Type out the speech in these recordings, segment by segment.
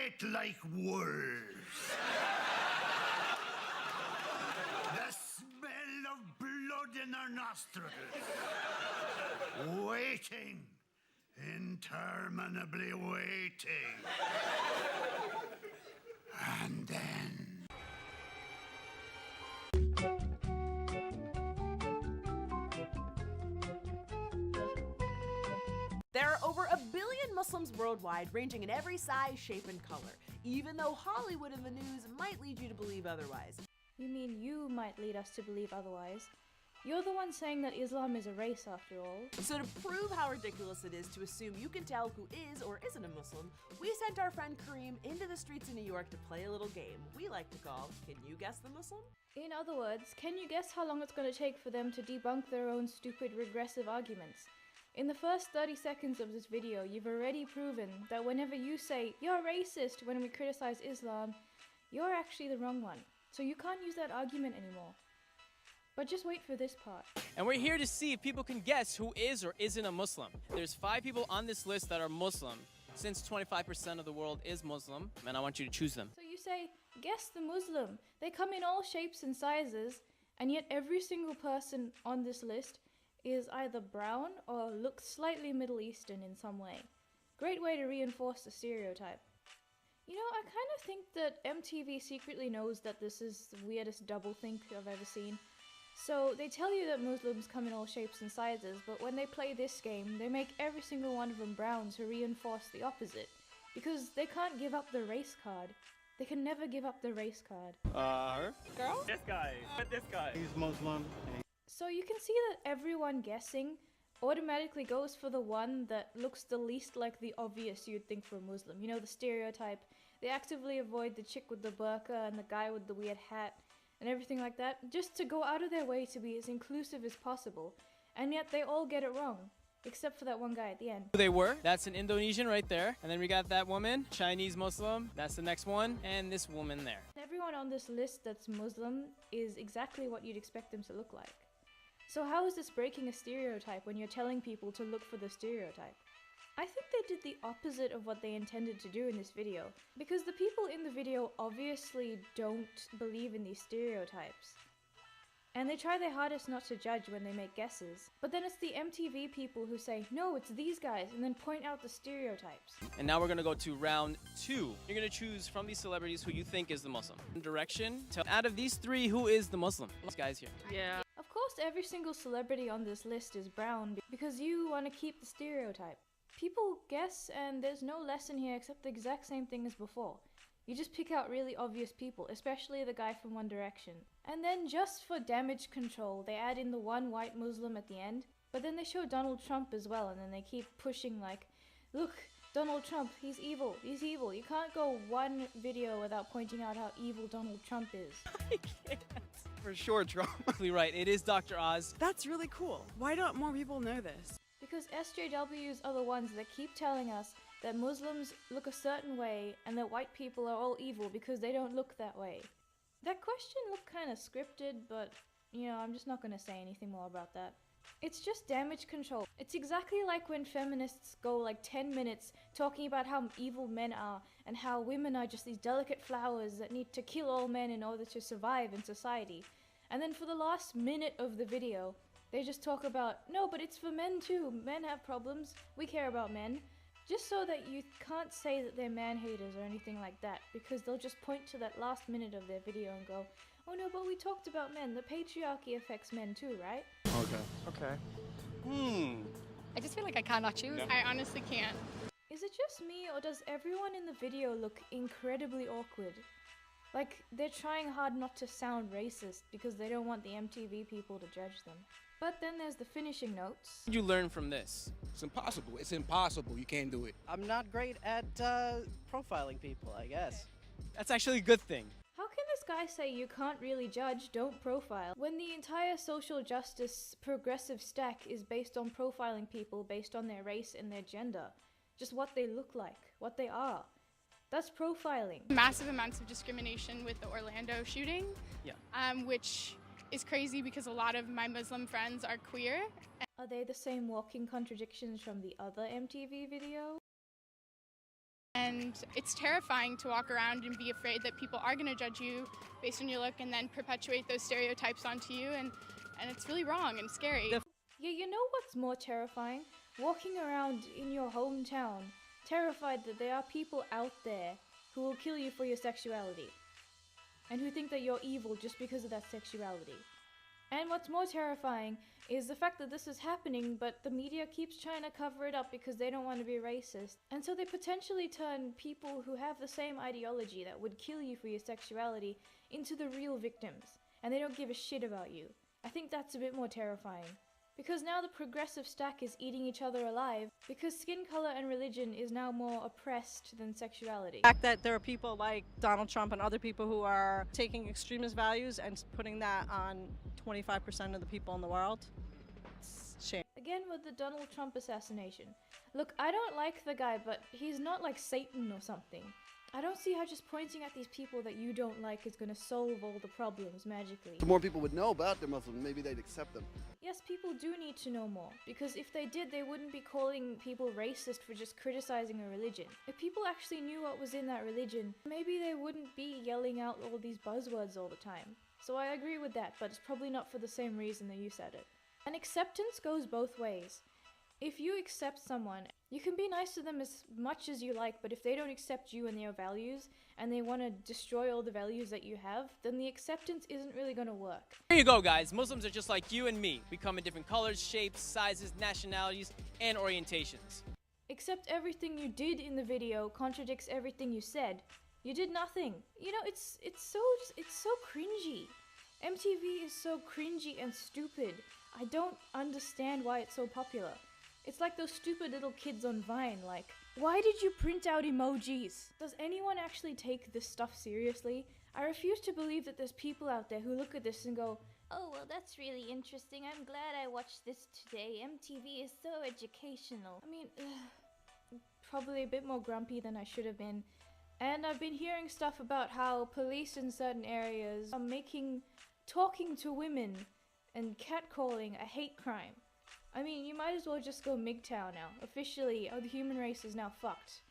wait like wolves. The smell of blood in their nostrils. Waiting. Interminably waiting. And then... There are over 1 billion Muslims worldwide, ranging in every size, shape, and color, even though Hollywood and the news might lead you to believe otherwise. You mean you might lead us to believe otherwise? You're the one saying that Islam is a race after all. So to prove how ridiculous it is to assume you can tell who is or isn't a Muslim, we sent our friend Kareem into the streets of New York to play a little game we like to call Can You Guess the Muslim? In other words, can you guess how long it's going to take for them to debunk their own stupid regressive arguments? In the first 30 seconds of this video, you've already proven that whenever you say, "You're racist," when we criticize Islam, you're actually the wrong one. So you can't use that argument anymore. But just wait for this part. And we're here to see if people can guess who is or isn't a Muslim. There's 5 people on this list that are Muslim. Since 25% of the world is Muslim, and I want you to choose them. So you say, guess the Muslim. They come in all shapes and sizes, and yet every single person on this list is either brown or looks slightly Middle Eastern in some way. Great way to reinforce the stereotype. You know, I kind of think that MTV secretly knows that this is the weirdest doublethink I've ever seen. So they tell you that Muslims come in all shapes and sizes, but when they play this game, they make every single one of them brown to reinforce the opposite. Because they can't give up the race card. They can never give up the race card. Girl? This guy. This guy. He's Muslim. So you can see that everyone guessing automatically goes for the one that looks the least like the obvious you'd think for a Muslim. You know, the stereotype. They actively avoid the chick with the burqa and the guy with the weird hat and everything like that, just to go out of their way to be as inclusive as possible. And yet they all get it wrong, except for that one guy at the end. Who they were. That's an Indonesian right there. And then we got that woman, Chinese Muslim. That's the next one. And this woman there. Everyone on this list that's Muslim is exactly what you'd expect them to look like. So how is this breaking a stereotype when you're telling people to look for the stereotype? I think they did the opposite of what they intended to do in this video, because the people in the video obviously don't believe in these stereotypes. And they try their hardest not to judge when they make guesses. But then it's the MTV people who say, "No, it's these guys," and then point out the stereotypes. And now we're gonna go to round 2. You're gonna choose from these celebrities who you think is the Muslim. Direction. Out of these 3, who is the Muslim? This guy's here. Yeah. Of course, every single celebrity on this list is brown because you want to keep the stereotype. People guess, and there's no lesson here except the exact same thing as before. You just pick out really obvious people, especially the guy from One Direction. And then just for damage control, they add in the one white Muslim at the end, but then they show Donald Trump as well, and then they keep pushing like, "Look, Donald Trump, he's evil, he's evil." You can't go one video without pointing out how evil Donald Trump is. I can't. For sure, Trump. Right, it is Dr. Oz. That's really cool. Why don't more people know this? Because SJWs are the ones that keep telling us that Muslims look a certain way and that white people are all evil because they don't look that way. That question looked kind of scripted, but, you know, I'm just not going to say anything more about that. It's just damage control. It's exactly like when feminists go like 10 minutes talking about how evil men are and how women are just these delicate flowers that need to kill all men in order to survive in society. And then for the last minute of the video, they just talk about, "No, but it's for men too. Men have problems. We care about men." Just so that you can't say that they're man haters or anything like that, because they'll just point to that last minute of their video and go, "Oh no, but we talked about men. The patriarchy affects men too, right?" Okay. I just feel like I cannot choose. I honestly can't. Is it just me, or does everyone in the video look incredibly awkward? Like, they're trying hard not to sound racist because they don't want the MTV people to judge them. But then there's the finishing notes. What did you learn from this? It's impossible. It's impossible. You can't do it. I'm not great at profiling people, I guess. That's actually a good thing. How can this guy say you can't really judge, don't profile, when the entire social justice progressive stack is based on profiling people based on their race and their gender? Just what they look like, what they are. That's profiling. Massive amounts of discrimination with the Orlando shooting, which is crazy because a lot of my Muslim friends are queer. Are they the same walking contradictions from the other MTV video? And it's terrifying to walk around and be afraid that people are going to judge you based on your look and then perpetuate those stereotypes onto you. And it's really wrong and scary. Yeah, you know what's more terrifying? Walking around in your hometown, terrified that there are people out there who will kill you for your sexuality. And who think that you're evil just because of that sexuality. And what's more terrifying is the fact that this is happening, but the media keeps trying to cover it up because they don't want to be racist. And so they potentially turn people who have the same ideology that would kill you for your sexuality into the real victims. And they don't give a shit about you. I think that's a bit more terrifying. Because now the progressive stack is eating each other alive, because skin color and religion is now more oppressed than sexuality. The fact that there are people like Donald Trump and other people who are taking extremist values and putting that on 25% of the people in the world, it's a shame. Again with the Donald Trump assassination. Look, I don't like the guy, but he's not like Satan or something. I don't see how just pointing at these people that you don't like is gonna solve all the problems magically. The more people would know about the Muslims, maybe they'd accept them. Yes, people do need to know more, because if they did, they wouldn't be calling people racist for just criticizing a religion. If people actually knew what was in that religion, maybe they wouldn't be yelling out all these buzzwords all the time. So I agree with that, but it's probably not for the same reason that you said it. And acceptance goes both ways. If you accept someone, you can be nice to them as much as you like, but if they don't accept you and your values, and they want to destroy all the values that you have, then the acceptance isn't really going to work. There you go, guys. Muslims are just like you and me. We come in different colors, shapes, sizes, nationalities, and orientations. Except everything you did in the video contradicts everything you said. You did nothing. You know, it's so cringy. MTV is so cringy and stupid. I don't understand why it's so popular. It's like those stupid little kids on Vine, like, why did you print out emojis? Does anyone actually take this stuff seriously? I refuse to believe that there's people out there who look at this and go, oh, well, that's really interesting. I'm glad I watched this today. MTV is so educational. I mean, probably a bit more grumpy than I should have been. And I've been hearing stuff about how police in certain areas are making talking to women and catcalling a hate crime. I mean, you might as well just go MGTOW now. Officially, the human race is now fucked.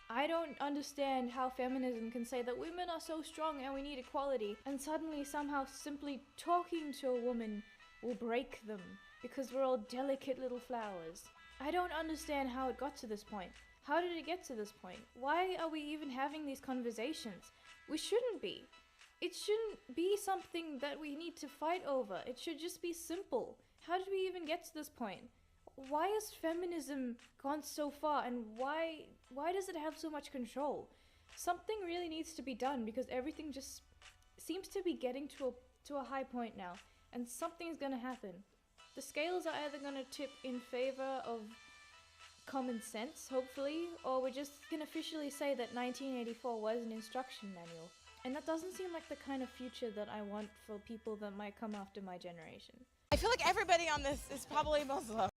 I don't understand how feminism can say that women are so strong and we need equality, and suddenly somehow simply talking to a woman will break them because we're all delicate little flowers. I don't understand how it got to this point. How did it get to this point? Why are we even having these conversations? We shouldn't be. It shouldn't be something that we need to fight over. It should just be simple. How did we even get to this point? Why has feminism gone so far, and why does it have so much control? Something really needs to be done because everything just seems to be getting to a high point now, and something's gonna happen. The scales are either gonna tip in favor of common sense, hopefully, or we're just gonna officially say that 1984 was an instruction manual. And that doesn't seem like the kind of future that I want for people that might come after my generation. I feel like everybody on this is probably Muslim.